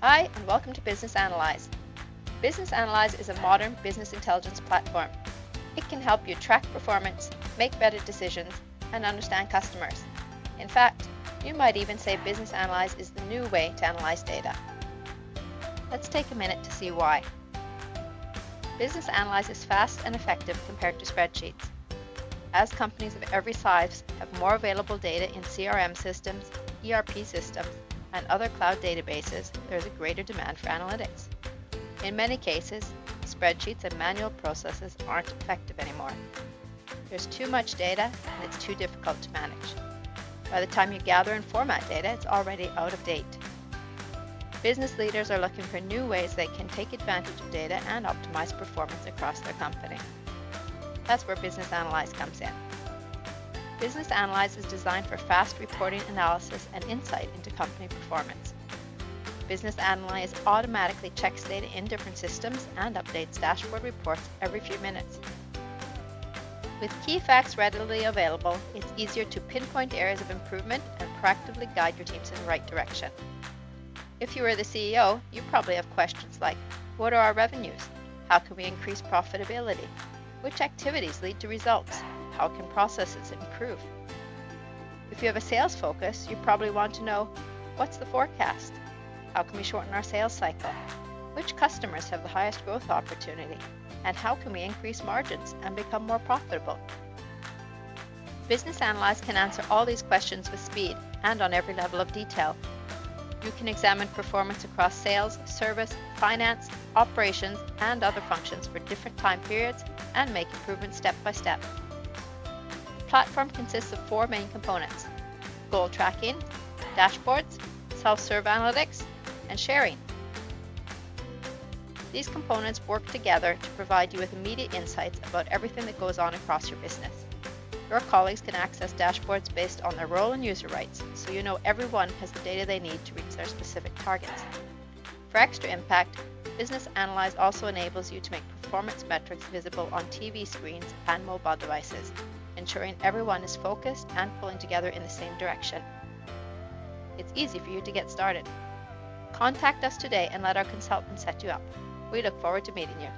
Hi, and welcome to Business Analyze. Business Analyze is a modern business intelligence platform. It can help you track performance, make better decisions, and understand customers. In fact, you might even say Business Analyze is the new way to analyze data. Let's take a minute to see why. Business Analyze is fast and effective compared to spreadsheets. As companies of every size have more available data in CRM systems, ERP systems, and other cloud databases, there is a greater demand for analytics. In many cases, spreadsheets and manual processes aren't effective anymore. There's too much data and it's too difficult to manage. By the time you gather and format data, it's already out of date. Business leaders are looking for new ways they can take advantage of data and optimize performance across their company. That's where Business Analyze comes in. Business Analyze is designed for fast reporting analysis and insight into company performance. Business Analyze automatically checks data in different systems and updates dashboard reports every few minutes. With key facts readily available, it's easier to pinpoint areas of improvement and proactively guide your teams in the right direction. If you were the CEO, you probably have questions like, what are our revenues? How can we increase profitability? Which activities lead to results? How can processes improve? If you have a sales focus, you probably want to know, what's the forecast? How can we shorten our sales cycle? Which customers have the highest growth opportunity? And how can we increase margins and become more profitable? Business Analyze can answer all these questions with speed and on every level of detail. You can examine performance across sales, service, finance, operations, and other functions for different time periods and make improvements step by step. The platform consists of 4 main components: goal tracking, dashboards, self-serve analytics, and sharing. These components work together to provide you with immediate insights about everything that goes on across your business. Your colleagues can access dashboards based on their role and user rights, so you know everyone has the data they need to reach their specific targets. For extra impact, Business Analyze also enables you to make performance metrics visible on TV screens and mobile devices, ensuring everyone is focused and pulling together in the same direction. It's easy for you to get started. Contact us today and let our consultant set you up. We look forward to meeting you.